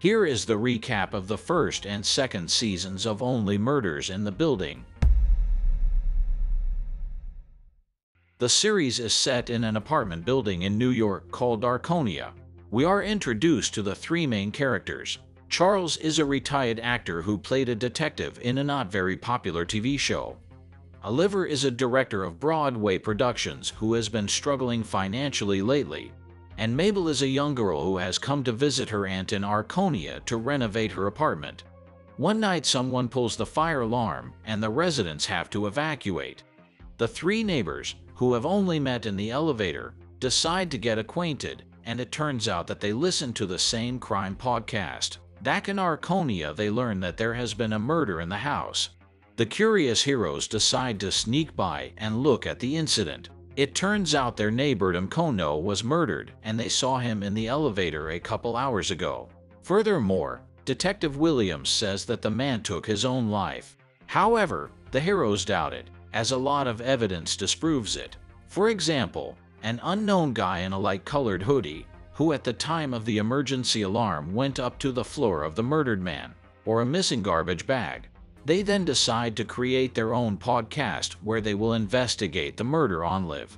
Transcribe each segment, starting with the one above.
Here is the recap of the first and second seasons of Only Murders in the Building. The series is set in an apartment building in New York called Arconia. We are introduced to the three main characters. Charles is a retired actor who played a detective in a not very popular TV show. Oliver is a director of Broadway productions who has been struggling financially lately. And Mabel is a young girl who has come to visit her aunt in Arconia to renovate her apartment. One night someone pulls the fire alarm and the residents have to evacuate. The three neighbors, who have only met in the elevator, decide to get acquainted, and it turns out that they listen to the same crime podcast. Back in Arconia, they learn that there has been a murder in the house. The curious heroes decide to sneak by and look at the incident. It turns out their neighbor Tim Kono was murdered, and they saw him in the elevator a couple hours ago. Furthermore, Detective Williams says that the man took his own life. However, the heroes doubt it, as a lot of evidence disproves it. For example, an unknown guy in a light-colored hoodie, who at the time of the emergency alarm went up to the floor of the murdered man, or a missing garbage bag. They then decide to create their own podcast where they will investigate the murder on live.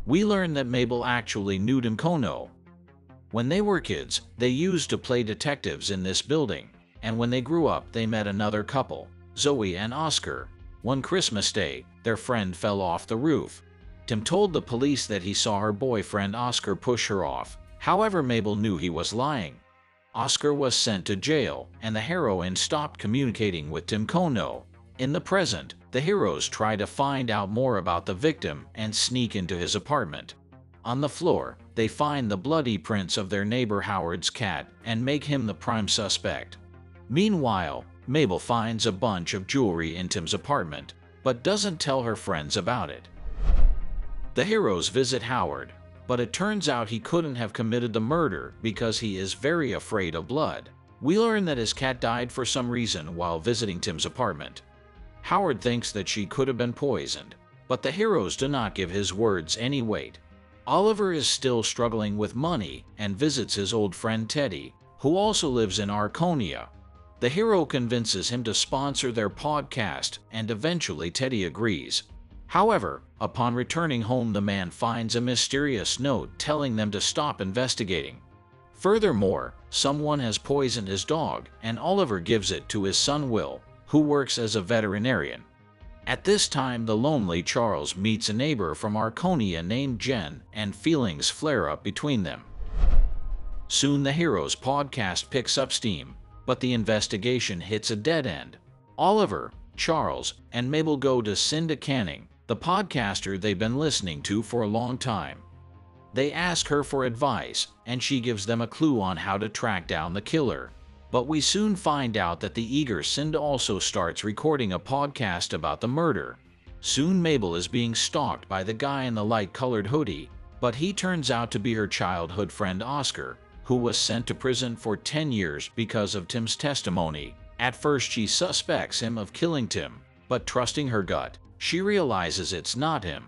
We learn that Mabel actually knew Tim Kono. When they were kids, they used to play detectives in this building, and when they grew up they met another couple, Zoe and Oscar. One Christmas day, their friend fell off the roof. Tim told the police that he saw her boyfriend Oscar push her off. However, Mabel knew he was lying. Oscar was sent to jail, and the heroine stopped communicating with Tim Kono. In the present, the heroes try to find out more about the victim and sneak into his apartment. On the floor, they find the bloody prints of their neighbor Howard's cat and make him the prime suspect. Meanwhile, Mabel finds a bunch of jewelry in Tim's apartment, but doesn't tell her friends about it. The heroes visit Howard, but it turns out he couldn't have committed the murder because he is very afraid of blood. We learn that his cat died for some reason while visiting Tim's apartment. Howard thinks that she could have been poisoned, but the heroes do not give his words any weight. Oliver is still struggling with money and visits his old friend Teddy, who also lives in Arconia. The hero convinces him to sponsor their podcast, and eventually Teddy agrees. However, upon returning home, the man finds a mysterious note telling them to stop investigating. Furthermore, someone has poisoned his dog, and Oliver gives it to his son Will, who works as a veterinarian. At this time, the lonely Charles meets a neighbor from Arconia named Jen, and feelings flare up between them. Soon the hero's podcast picks up steam, but the investigation hits a dead end. Oliver, Charles, and Mabel go to Cinda Canning, the podcaster they've been listening to for a long time. They ask her for advice, and she gives them a clue on how to track down the killer. But we soon find out that the eager Cinda also starts recording a podcast about the murder. Soon Mabel is being stalked by the guy in the light-colored hoodie, but he turns out to be her childhood friend Oscar, who was sent to prison for 10 years because of Tim's testimony. At first she suspects him of killing Tim, but trusting her gut, she realizes it's not him.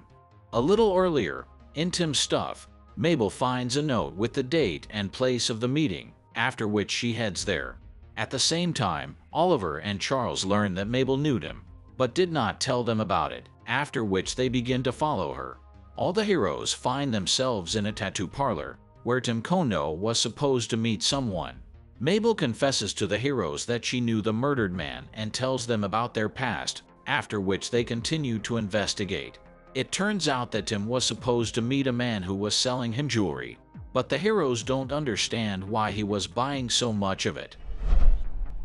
A little earlier, in Tim's stuff, Mabel finds a note with the date and place of the meeting, after which she heads there. At the same time, Oliver and Charles learn that Mabel knew Tim, but did not tell them about it, after which they begin to follow her. All the heroes find themselves in a tattoo parlor, where Tim Kono was supposed to meet someone. Mabel confesses to the heroes that she knew the murdered man and tells them about their past, after which they continue to investigate. It turns out that Tim was supposed to meet a man who was selling him jewelry, but the heroes don't understand why he was buying so much of it.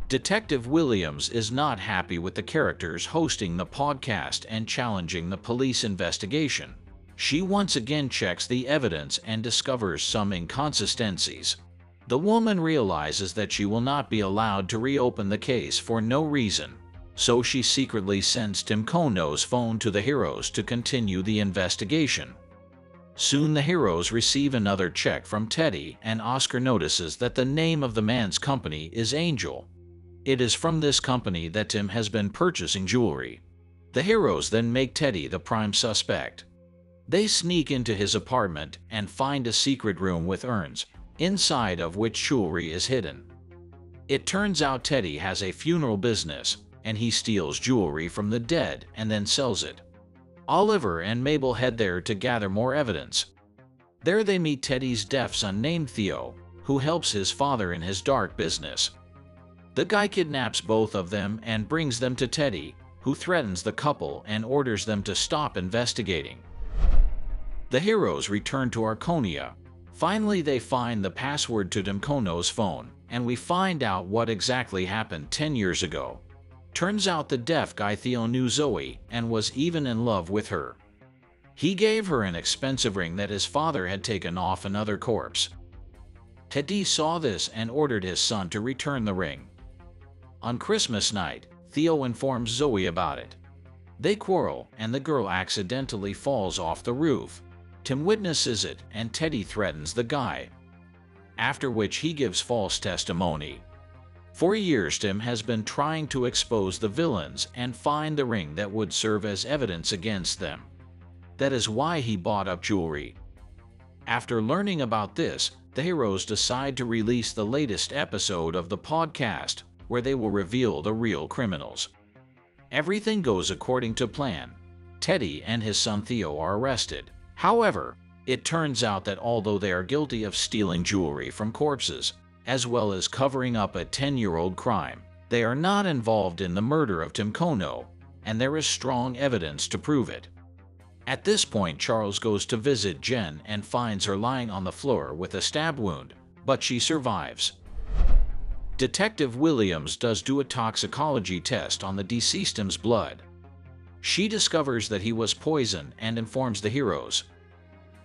Detective Williams is not happy with the characters hosting the podcast and challenging the police investigation. She once again checks the evidence and discovers some inconsistencies. The woman realizes that she will not be allowed to reopen the case for no reason, so she secretly sends Tim Kono's phone to the heroes to continue the investigation. Soon the heroes receive another check from Teddy, and Oscar notices that the name of the man's company is Angel. It is from this company that Tim has been purchasing jewelry. The heroes then make Teddy the prime suspect. They sneak into his apartment and find a secret room with urns. inside of which jewelry is hidden. It turns out Teddy has a funeral business, and he steals jewelry from the dead and then sells it. Oliver and Mabel head there to gather more evidence. There they meet Teddy's deaf son named Theo, who helps his father in his dark business. The guy kidnaps both of them and brings them to Teddy, who threatens the couple and orders them to stop investigating. The heroes return to Arconia. Finally, they find the password to Tymkono's phone, and we find out what exactly happened 10 years ago. Turns out the deaf guy Theo knew Zoe and was even in love with her. He gave her an expensive ring that his father had taken off another corpse. Teddy saw this and ordered his son to return the ring. On Christmas night, Theo informs Zoe about it. They quarrel, and the girl accidentally falls off the roof. Tim witnesses it, and Teddy threatens the guy, after which he gives false testimony. For years, Tim has been trying to expose the villains and find the ring that would serve as evidence against them. That is why he bought up jewelry. After learning about this, the heroes decide to release the latest episode of the podcast, where they will reveal the real criminals. Everything goes according to plan. Teddy and his son Theo are arrested. However, it turns out that although they are guilty of stealing jewelry from corpses, as well as covering up a 10-year-old crime, they are not involved in the murder of Tymkono, and there is strong evidence to prove it. At this point, Charles goes to visit Jen and finds her lying on the floor with a stab wound, but she survives. Detective Williams does do a toxicology test on the deceased's blood. She discovers that he was poisoned and informs the heroes.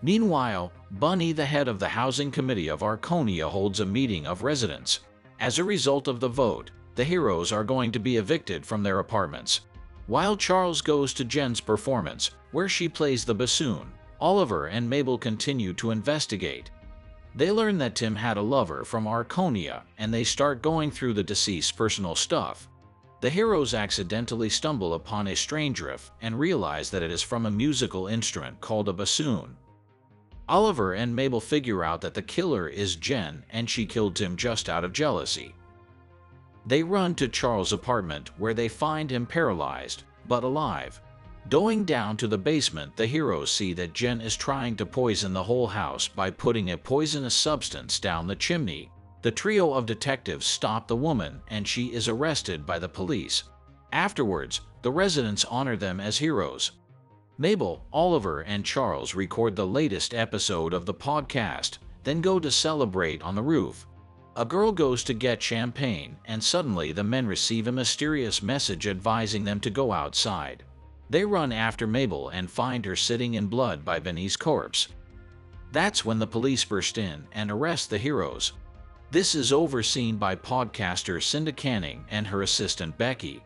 Meanwhile, Bunny, the head of the housing committee of Arconia, holds a meeting of residents. As a result of the vote, the heroes are going to be evicted from their apartments. While Charles goes to Jen's performance, where she plays the bassoon, Oliver and Mabel continue to investigate. They learn that Tim had a lover from Arconia, and they start going through the deceased's personal stuff. The heroes accidentally stumble upon a strange riff and realize that it is from a musical instrument called a bassoon. Oliver and Mabel figure out that the killer is Jen, and she killed Tim just out of jealousy. They run to Charles' apartment, where they find him paralyzed, but alive. Going down to the basement, the heroes see that Jen is trying to poison the whole house by putting a poisonous substance down the chimney. The trio of detectives stop the woman, and she is arrested by the police. Afterwards, the residents honor them as heroes. Mabel, Oliver, and Charles record the latest episode of the podcast, then go to celebrate on the roof. A girl goes to get champagne, and suddenly the men receive a mysterious message advising them to go outside. They run after Mabel and find her sitting in blood by Benny's corpse. That's when the police burst in and arrest the heroes. This is overseen by podcaster Cinda Canning and her assistant Becky.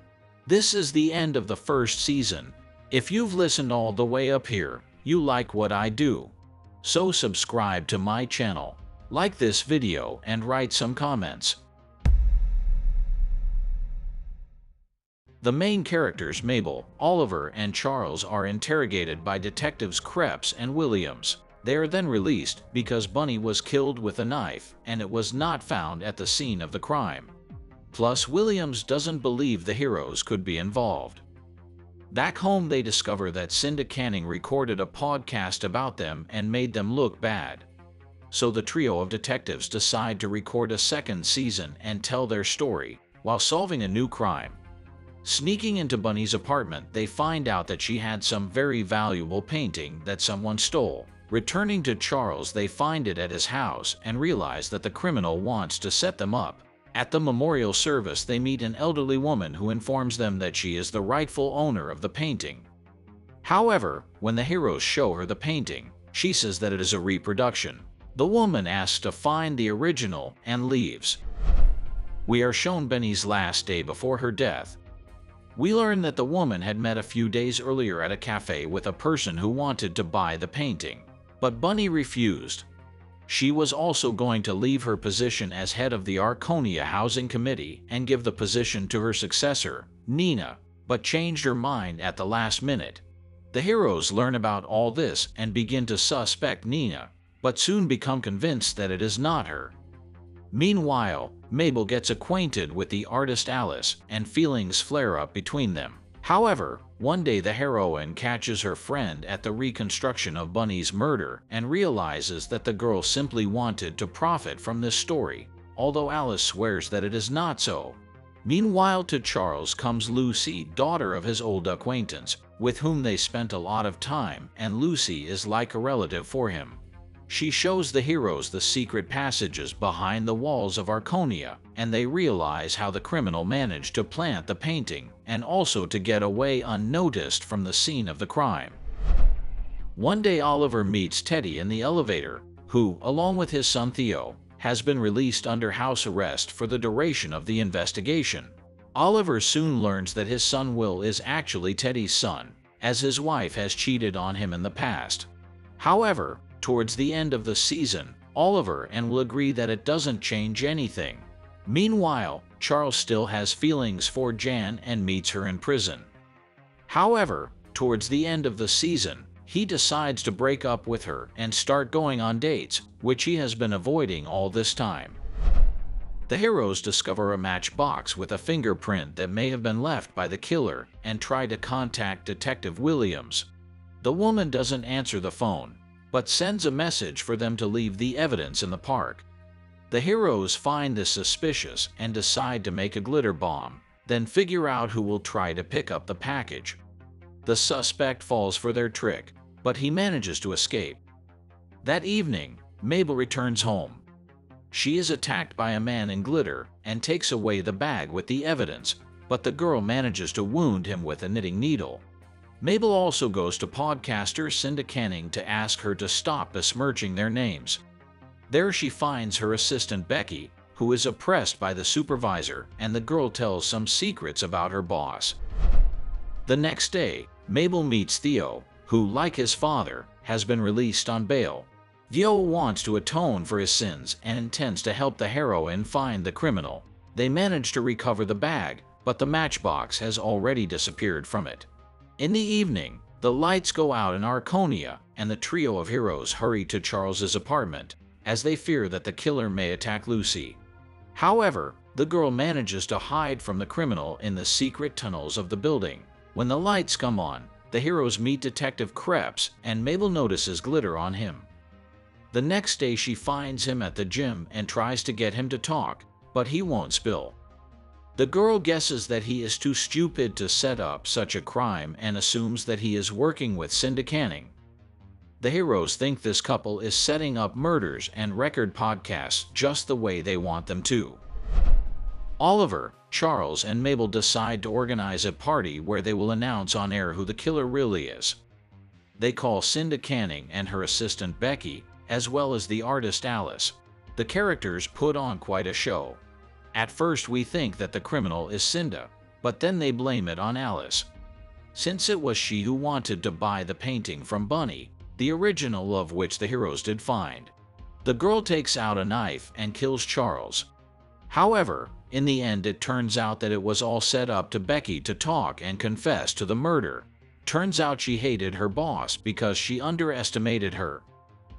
This is the end of the first season. If you've listened all the way up here, you like what I do. So subscribe to my channel, like this video, and write some comments. The main characters Mabel, Oliver, and Charles are interrogated by detectives Krebs and Williams. They are then released because Bunny was killed with a knife and it was not found at the scene of the crime. Plus, Williams doesn't believe the heroes could be involved. Back home, they discover that Cinda Canning recorded a podcast about them and made them look bad. So the trio of detectives decide to record a second season and tell their story while solving a new crime. Sneaking into Bunny's apartment, they find out that she had some very valuable painting that someone stole. Returning to Charles, they find it at his house and realize that the criminal wants to set them up. At the memorial service, they meet an elderly woman who informs them that she is the rightful owner of the painting. However, when the heroes show her the painting, she says that it is a reproduction. The woman asks to find the original and leaves. We are shown Benny's last day before her death. We learn that the woman had met a few days earlier at a cafe with a person who wanted to buy the painting, but Bunny refused. She was also going to leave her position as head of the Arconia Housing Committee and give the position to her successor, Nina, but changed her mind at the last minute. The heroes learn about all this and begin to suspect Nina, but soon become convinced that it is not her. Meanwhile, Mabel gets acquainted with the artist Alice, and feelings flare up between them. However, one day the heroine catches her friend at the reconstruction of Bunny's murder and realizes that the girl simply wanted to profit from this story, although Alice swears that it is not so. Meanwhile, to Charles comes Lucy, daughter of his old acquaintance, with whom they spent a lot of time, and Lucy is like a relative for him. She shows the heroes the secret passages behind the walls of Arconia, and they realize how the criminal managed to plant the painting and also to get away unnoticed from the scene of the crime. One day Oliver meets Teddy in the elevator, who, along with his son Theo, has been released under house arrest for the duration of the investigation. Oliver soon learns that his son Will is actually Teddy's son, as his wife has cheated on him in the past. However, towards the end of the season, Oliver and Will agree that it doesn't change anything. Meanwhile, Charles still has feelings for Jan and meets her in prison. However, towards the end of the season, he decides to break up with her and start going on dates, which he has been avoiding all this time. The heroes discover a matchbox with a fingerprint that may have been left by the killer and try to contact Detective Williams. The woman doesn't answer the phone, but sends a message for them to leave the evidence in the park. The heroes find this suspicious and decide to make a glitter bomb, then figure out who will try to pick up the package. The suspect falls for their trick, but he manages to escape. That evening, Mabel returns home. She is attacked by a man in glitter and takes away the bag with the evidence, but the girl manages to wound him with a knitting needle. Mabel also goes to podcaster Cinda Canning to ask her to stop besmirching their names. There she finds her assistant Becky, who is oppressed by the supervisor, and the girl tells some secrets about her boss. The next day, Mabel meets Theo, who, like his father, has been released on bail. Theo wants to atone for his sins and intends to help the heroine find the criminal. They manage to recover the bag, but the matchbox has already disappeared from it. In the evening, the lights go out in Arconia, and the trio of heroes hurry to Charles's apartment, as they fear that the killer may attack Lucy. However, the girl manages to hide from the criminal in the secret tunnels of the building. When the lights come on, the heroes meet Detective Krebs, and Mabel notices glitter on him. The next day she finds him at the gym and tries to get him to talk, but he won't spill. The girl guesses that he is too stupid to set up such a crime and assumes that he is working with Cinda Canning. The heroes think this couple is setting up murders and record podcasts just the way they want them to. Oliver, Charles, and Mabel decide to organize a party where they will announce on air who the killer really is. They call Cinda Canning and her assistant Becky, as well as the artist Alice. The characters put on quite a show. At first we think that the criminal is Cinda, but then they blame it on Alice. Since it was she who wanted to buy the painting from Bunny, the original of which the heroes did find. The girl takes out a knife and kills Charles. However, in the end it turns out that it was all set up to Becky to talk and confess to the murder. Turns out she hated her boss because she underestimated her.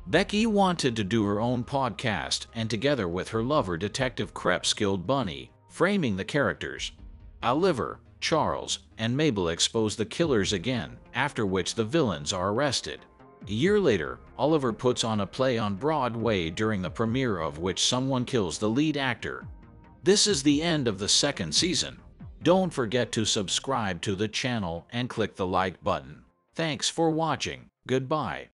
Becky wanted to do her own podcast, and together with her lover Detective Krebs killed Bunny, framing the characters. Oliver, Charles, and Mabel expose the killers again, after which the villains are arrested. A year later, Oliver puts on a play on Broadway, during the premiere of which someone kills the lead actor. This is the end of the second season. Don't forget to subscribe to the channel and click the like button. Thanks for watching. Goodbye.